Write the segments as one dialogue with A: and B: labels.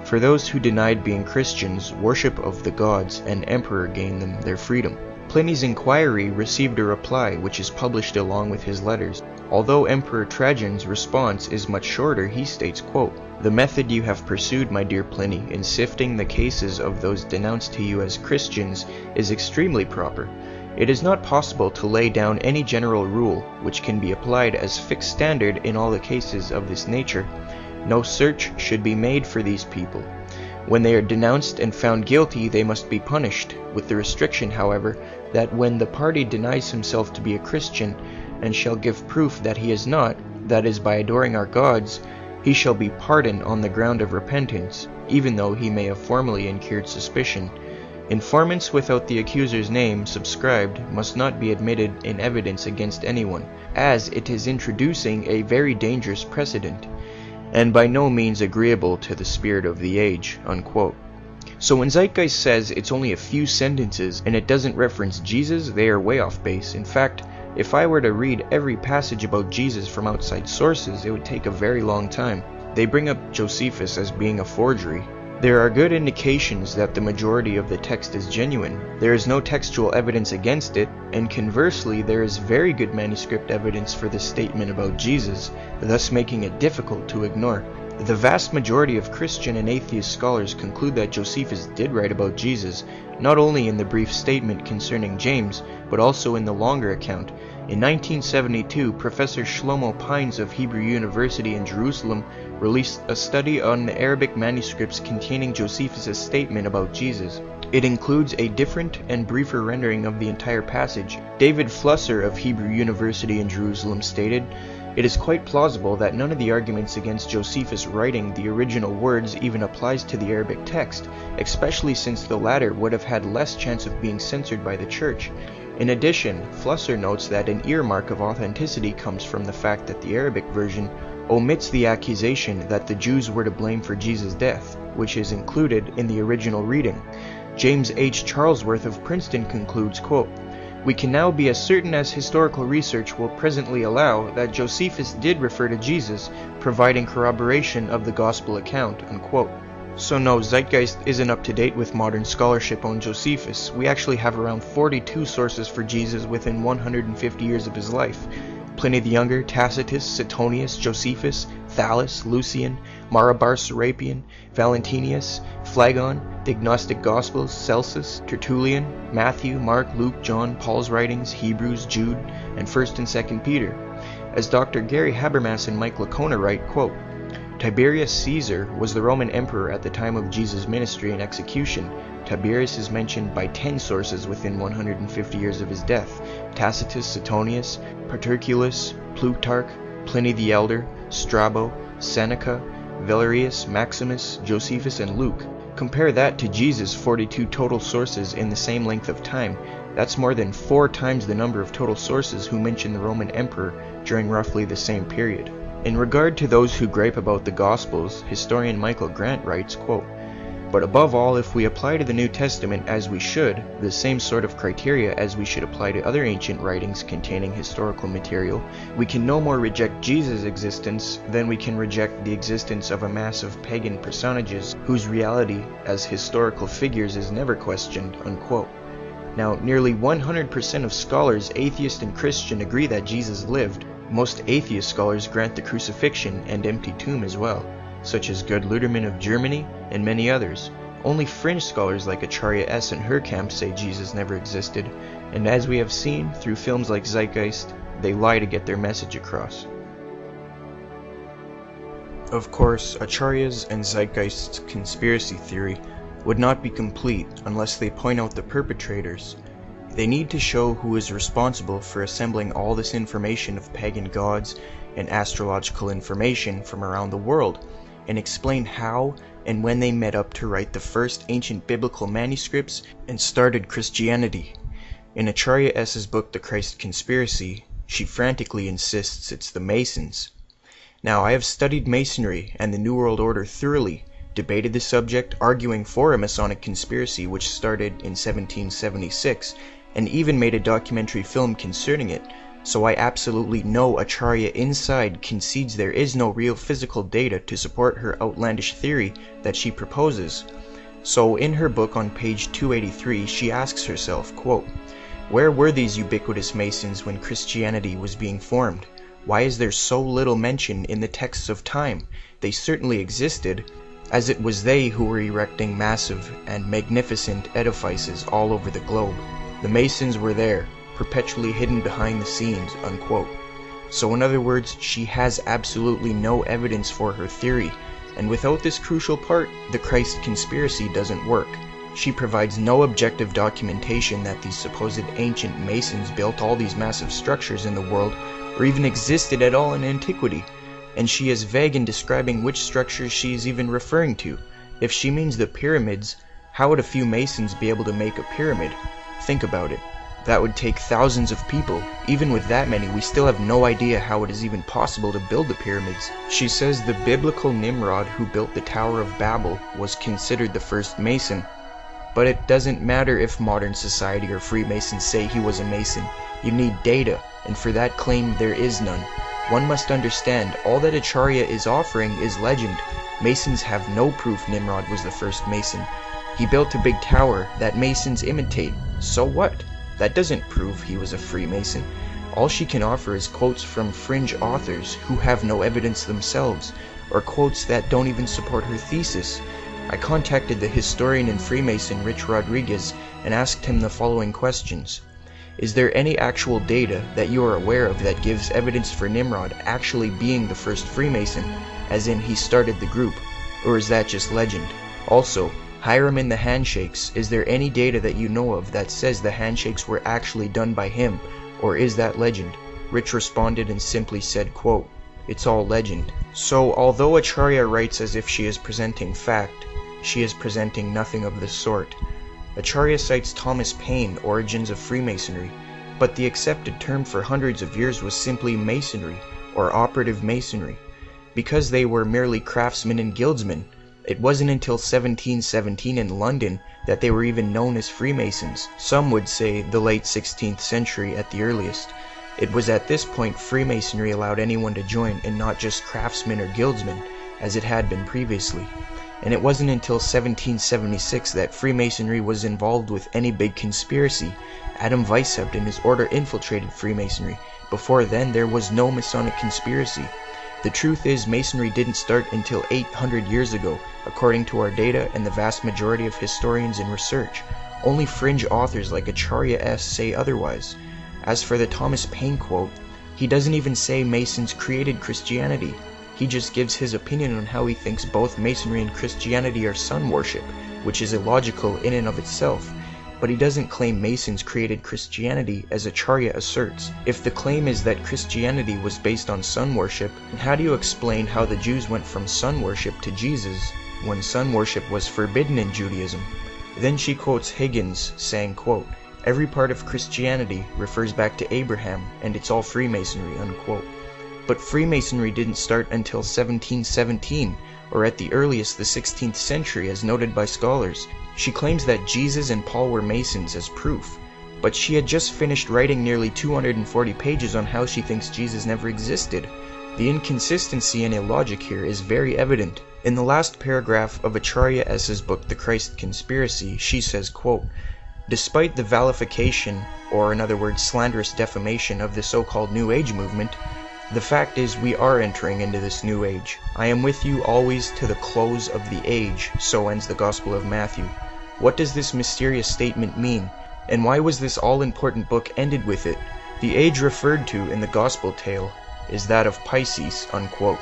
A: For those who denied being Christians, worship of the gods and emperor gained them their freedom. Pliny's inquiry received a reply which is published along with his letters. Although Emperor Trajan's response is much shorter, he states, quote, "The method you have pursued, my dear Pliny, in sifting the cases of those denounced to you as Christians is extremely proper. It is not possible to lay down any general rule which can be applied as fixed standard in all the cases of this nature. No search should be made for these people. When they are denounced and found guilty, they must be punished, with the restriction, however, that when the party denies himself to be a Christian, and shall give proof that he is not, that is, by adoring our gods, he shall be pardoned on the ground of repentance, even though he may have formerly incurred suspicion. Informants without the accuser's name subscribed must not be admitted in evidence against anyone, as it is introducing a very dangerous precedent, and by no means agreeable to the spirit of the age," unquote. So when Zeitgeist says it's only a few sentences and it doesn't reference Jesus, they are way off base. In fact, if I were to read every passage about Jesus from outside sources, it would take a very long time. They bring up Josephus as being a forgery. There are good indications that the majority of the text is genuine. There is no textual evidence against it, and conversely, there is very good manuscript evidence for this statement about Jesus, thus making it difficult to ignore. The vast majority of Christian and atheist scholars conclude that Josephus did write about Jesus, not only in the brief statement concerning James, but also in the longer account. In 1972, Professor Shlomo Pines of Hebrew University in Jerusalem released a study on the Arabic manuscripts containing Josephus' statement about Jesus. It includes a different and briefer rendering of the entire passage. David Flusser of Hebrew University in Jerusalem stated, "It is quite plausible that none of the arguments against Josephus writing the original words even applies to the Arabic text, especially since the latter would have had less chance of being censored by the church." In addition, Flusser notes that an earmark of authenticity comes from the fact that the Arabic version omits the accusation that the Jews were to blame for Jesus' death, which is included in the original reading. James H. Charlesworth of Princeton concludes, quote, "We can now be as certain as historical research will presently allow that Josephus did refer to Jesus, providing corroboration of the gospel account," unquote. So no, Zeitgeist isn't up to date with modern scholarship on Josephus. We actually have around 42 sources for Jesus within 150 years of his life. Pliny the Younger, Tacitus, Suetonius, Josephus, Thallus, Lucian, Marabar Serapion, Valentinius, Phlegon, the Gnostic Gospels, Celsus, Tertullian, Matthew, Mark, Luke, John, Paul's writings, Hebrews, Jude, and 1st and 2nd Peter. As Dr. Gary Habermas and Mike Lacona write, quote, "Tiberius Caesar was the Roman emperor at the time of Jesus' ministry and execution. Tiberius is mentioned by 10 sources within 150 years of his death: Tacitus, Suetonius, Paterculus, Plutarch, Pliny the Elder, Strabo, Seneca, Valerius, Maximus, Josephus, and Luke. Compare that to Jesus' 42 total sources in the same length of time. That's more than 4 times the number of total sources who mention the Roman emperor during roughly the same period." In regard to those who gripe about the Gospels, historian Michael Grant writes, quote, "But above all, if we apply to the New Testament as we should, the same sort of criteria as we should apply to other ancient writings containing historical material, we can no more reject Jesus' existence than we can reject the existence of a mass of pagan personages whose reality as historical figures is never questioned," unquote. Now, nearly 100% of scholars, atheist and Christian, agree that Jesus lived. Most atheist scholars grant the crucifixion and empty tomb as well, such as Gerd Ludermann of Germany and many others. Only fringe scholars like Acharya S. and her camp say Jesus never existed, and as we have seen through films like Zeitgeist, they lie to get their message across. Of course, Acharya's and Zeitgeist's conspiracy theory would not be complete unless they point out the perpetrators. They need to show who is responsible for assembling all this information of pagan gods and astrological information from around the world, and explain how and when they met up to write the first ancient biblical manuscripts and started Christianity. In Acharya S.'s book The Christ Conspiracy, she frantically insists it's the Masons. Now, I have studied Masonry and the New World Order thoroughly, debated the subject, arguing for a Masonic conspiracy which started in 1776, and even made a documentary film concerning it, So I absolutely know Acharya inside concedes there is no real physical data to support her outlandish theory that she proposes. So in her book on page 283, she asks herself, quote, "Where were these ubiquitous Masons when Christianity was being formed? Why is there so little mention in the texts of time? They certainly existed, as it was they who were erecting massive and magnificent edifices all over the globe. The Masons were there, perpetually hidden behind the scenes," unquote. So in other words, she has absolutely no evidence for her theory, and without this crucial part, the Christ conspiracy doesn't work. She provides no objective documentation that these supposed ancient Masons built all these massive structures in the world, or even existed at all in antiquity, and she is vague in describing which structures she is even referring to. If she means the pyramids, how would a few Masons be able to make a pyramid? Think about it. That would take thousands of people. Even with that many, we still have no idea how it is even possible to build the pyramids. She says the biblical Nimrod who built the Tower of Babel was considered the first Mason. But it doesn't matter if modern society or Freemasons say he was a Mason. You need data, and for that claim there is none. One must understand, all that Acharya is offering is legend. Masons have no proof Nimrod was the first Mason. He built a big tower that Masons imitate. So what? That doesn't prove he was a Freemason. All she can offer is quotes from fringe authors who have no evidence themselves, or quotes that don't even support her thesis. I contacted the historian and Freemason Rich Rodriguez and asked him the following questions. Is there any actual data that you are aware of that gives evidence for Nimrod actually being the first Freemason, as in he started the group, or is that just legend? Also, Hiram and the handshakes, is there any data that you know of that says the handshakes were actually done by him, or is that legend? Rich responded and simply said, quote, "It's all legend." So although Acharya writes as if she is presenting fact, she is presenting nothing of the sort. Acharya cites Thomas Paine, Origins of Freemasonry, but the accepted term for hundreds of years was simply Masonry, or operative Masonry, because they were merely craftsmen and guildsmen. It wasn't until 1717 in London that they were even known as Freemasons. Some would say the late 16th century at the earliest. It was at this point Freemasonry allowed anyone to join, and not just craftsmen or guildsmen, as it had been previously. And it wasn't until 1776 that Freemasonry was involved with any big conspiracy. Adam Weishaupt and his order infiltrated Freemasonry. Before then, there was no Masonic conspiracy. The truth is, Masonry didn't start until 800 years ago, according to our data and the vast majority of historians and research. Only fringe authors like Acharya S. say otherwise. As for the Thomas Paine quote, he doesn't even say Masons created Christianity. He just gives his opinion on how he thinks both Masonry and Christianity are sun worship, which is illogical in and of itself. But he doesn't claim Masons created Christianity as Acharya asserts. If the claim is that Christianity was based on sun worship, how do you explain how the Jews went from sun worship to Jesus when sun worship was forbidden in Judaism? Then she quotes Higgins saying, quote, "Every part of Christianity refers back to Abraham, and it's all Freemasonry," unquote. But Freemasonry didn't start until 1717, or at the earliest the 16th century, as noted by scholars. She claims that Jesus and Paul were Masons as proof, but she had just finished writing nearly 240 pages on how she thinks Jesus never existed. The inconsistency and illogic here is very evident. In the last paragraph of Acharya S.'s book, The Christ Conspiracy, she says, quote, "Despite the vilification, or in other words slanderous defamation of the so-called New Age movement, the fact is we are entering into this new age. I am with you always to the close of the age," so ends the Gospel of Matthew. What does this mysterious statement mean? And why was this all-important book ended with it? The age referred to in the Gospel tale is that of Pisces, unquote.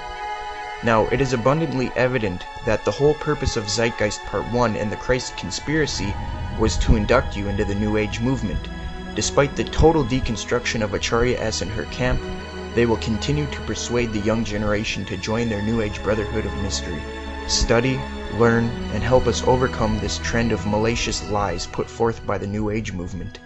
A: Now, it is abundantly evident that the whole purpose of Zeitgeist Part 1 and the Christ Conspiracy was to induct you into the New Age movement. Despite the total deconstruction of Acharya S. and her camp, they will continue to persuade the young generation to join their New Age Brotherhood of Mystery. Study, learn, and help us overcome this trend of malicious lies put forth by the New Age movement.